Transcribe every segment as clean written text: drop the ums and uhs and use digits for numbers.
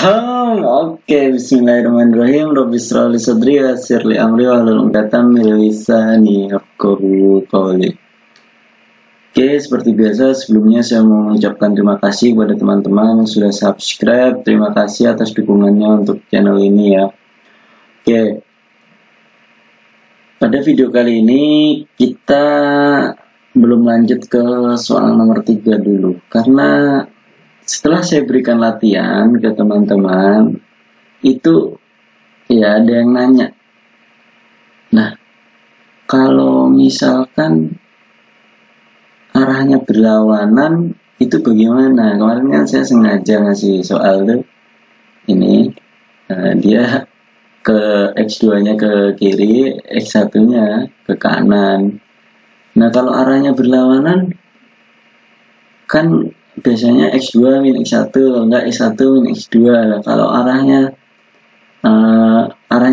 Oke, bismillahirrahmanirrahim. Rabbi shrah li sadri wa yassir li amri wahlul 'uqdatam min lisani yafqahu qawli. Oke, seperti biasa sebelumnya saya mau mengucapkan terima kasih kepada teman-teman yang sudah subscribe. Terima kasih atas dukungannya untuk channel ini ya. Oke. Pada video kali ini kita belum lanjut ke soal nomor 3 dulu, karena setelah saya berikan latihan ke teman-teman, itu ya ada yang nanya, nah kalau misalkan arahnya berlawanan itu bagaimana? Kemarin kan saya sengaja ngasih soal tuh ini, dia ke X2-nya ke kiri, X1-nya ke kanan. Nah kalau arahnya berlawanan kan biasanya X2 min X1, enggak X1 min X2. Kalau arahnya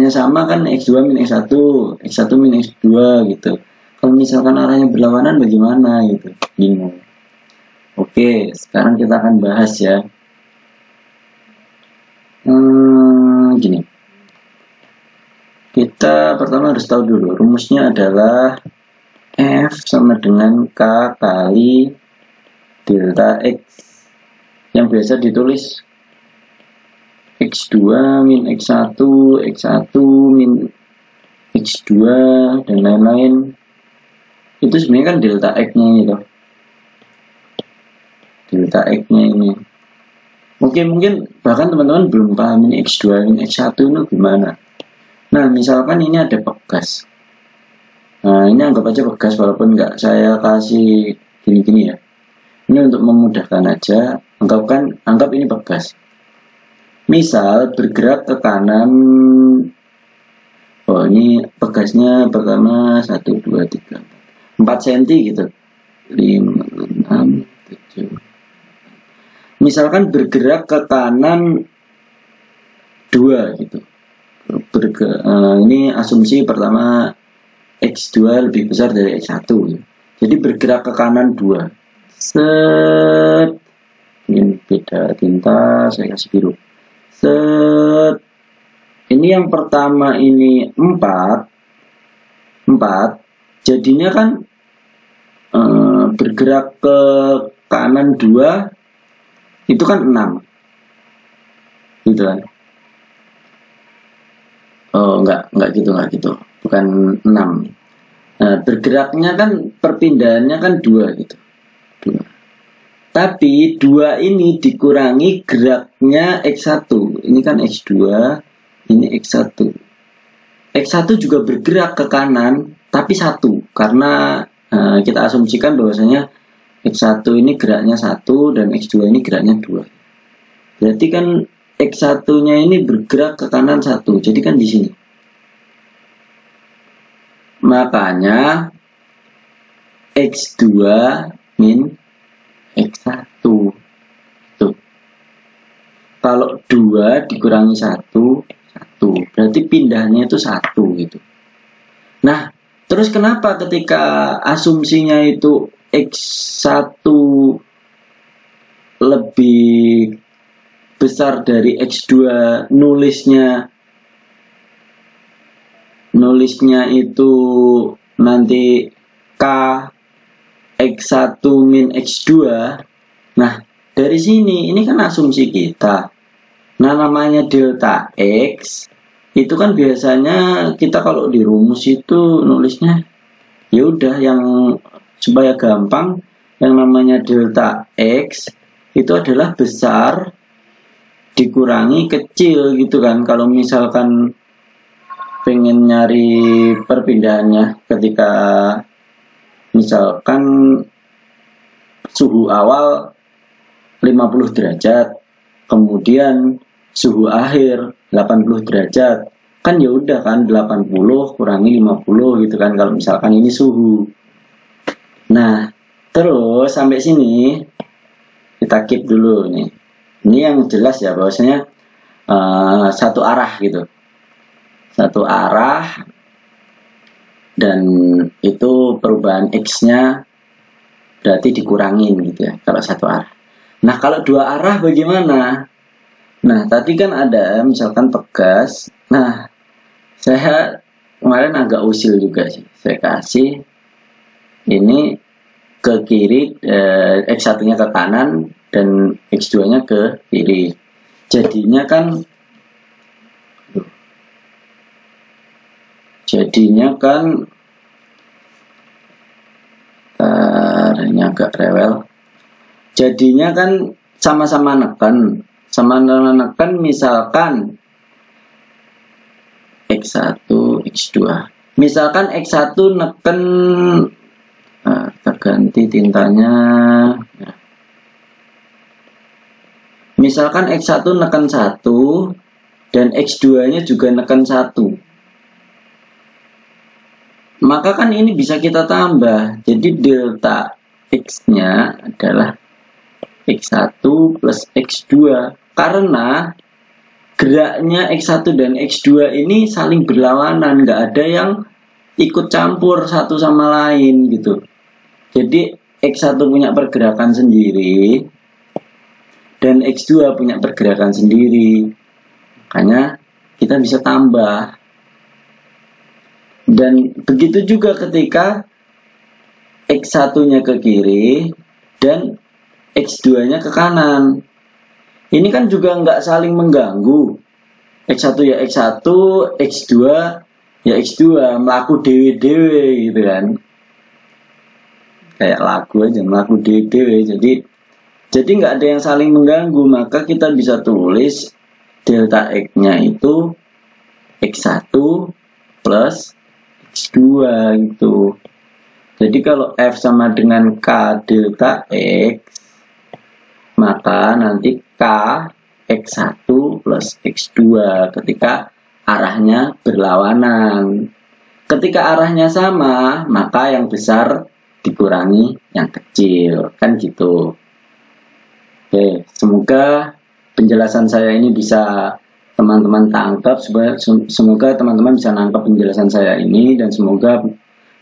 sama kan X2 min X1, X1 min X2 gitu. Kalau misalkan arahnya berlawanan bagaimana gitu, bingung. Oke, sekarang kita akan bahas ya. Gini, kita pertama harus tahu dulu rumusnya adalah F sama dengan K kali delta X, yang biasa ditulis X2 min X1, X1 min X2 dan lain-lain. Itu sebenarnya kan delta X-nya gitu. Delta X-nya ini. Mungkin bahkan teman-teman belum paham ini X2 min X1 itu gimana. Nah, misalkan ini ada pegas. Nah, ini anggap aja pegas walaupun nggak saya kasih gini-gini ya. Ini untuk memudahkan aja, anggap ini pegas. Misal bergerak ke kanan, ini pegasnya pertama 1, 2, 3, 4 cm gitu. 5, 6, 7. Misalkan bergerak ke kanan 2 gitu. Ini asumsi pertama X2 lebih besar dari X1. Jadi bergerak ke kanan 2. Set, ini beda tinta, saya kasih biru. Set, ini yang pertama ini 4, jadinya kan bergerak ke kanan 2 itu kan 6, gitu kan? Oh enggak gitu, bukan 6. Nah, bergeraknya kan perpindahannya kan 2 gitu. 2. Tapi 2 ini dikurangi geraknya X1. Ini kan X2, ini X1. X1 juga bergerak ke kanan, tapi 1. Karena kita asumsikan bahwasanya X1 ini geraknya 1 dan X2 ini geraknya 2. Berarti kan X1-nya ini bergerak ke kanan 1. Jadi kan di sini. Makanya X2 min X1 tuh. Kalau 2 dikurangi 1 berarti pindahnya itu 1 gitu. Nah, terus kenapa ketika asumsinya itu X1 lebih besar dari X2, nulisnya itu nanti K X1 min X2. Nah, dari sini ini kan asumsi kita. Nah, namanya delta X itu kan biasanya kita kalau di rumus itu nulisnya ya udah, yang supaya gampang, yang namanya delta X itu adalah besar dikurangi kecil gitu kan. Kalau misalkan pengen nyari perpindahannya, ketika misalkan suhu awal 50 derajat, kemudian suhu akhir 80 derajat, kan ya udah kan 80 kurangi 50 gitu kan kalau misalkan ini suhu. Nah, terus sampai sini kita keep dulu nih. Ini yang jelas ya bahwasanya satu arah gitu. Satu arah, dan itu perubahan X-nya berarti dikurangin gitu ya kalau satu arah. Nah, kalau dua arah bagaimana? Nah, tadi kan ada misalkan tegas. Nah, saya kemarin agak usil juga sih. Saya kasih ini ke kiri, X1-nya ke kanan dan X2-nya ke kiri. Jadinya kan ini agak rewel. Jadinya kan sama-sama neken. Sama-sama neken misalkan X1, X2. Misalkan X1 neken, terganti tintanya. Misalkan X1 neken 1 dan X2-nya juga neken 1. Maka kan ini bisa kita tambah. Jadi delta X-nya adalah X1 plus X2. Karena geraknya X1 dan X2 ini saling berlawanan. Nggak ada yang ikut campur satu sama lain gitu. Jadi X1 punya pergerakan sendiri dan X2 punya pergerakan sendiri. Makanya kita bisa tambah. Dan begitu juga ketika X1-nya ke kiri dan X2-nya ke kanan. Ini kan juga nggak saling mengganggu. X1 ya X1, X2 ya X2, melaku dewe-dewe gitu kan. Kayak lagu aja, melaku dewe-dewe. Jadi nggak ada yang saling mengganggu, maka kita bisa tulis delta X-nya itu X1 plus X2 gitu. Jadi kalau F sama dengan K delta X, maka nanti K X1 plus X2 ketika arahnya berlawanan. Ketika arahnya sama, maka yang besar dikurangi yang kecil. Kan gitu. Oke, semoga penjelasan saya ini bisa teman-teman tangkap. Semoga teman-teman bisa nangkap penjelasan saya ini, dan semoga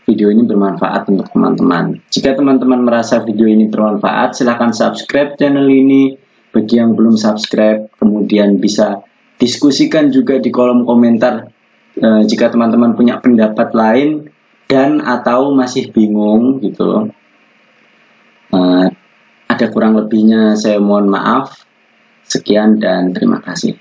video ini bermanfaat untuk teman-teman. Jika teman-teman merasa video ini bermanfaat, silahkan subscribe channel ini. Bagi yang belum subscribe, kemudian bisa diskusikan juga di kolom komentar jika teman-teman punya pendapat lain dan atau masih bingung gitu. Ada kurang lebihnya saya mohon maaf. Sekian dan terima kasih.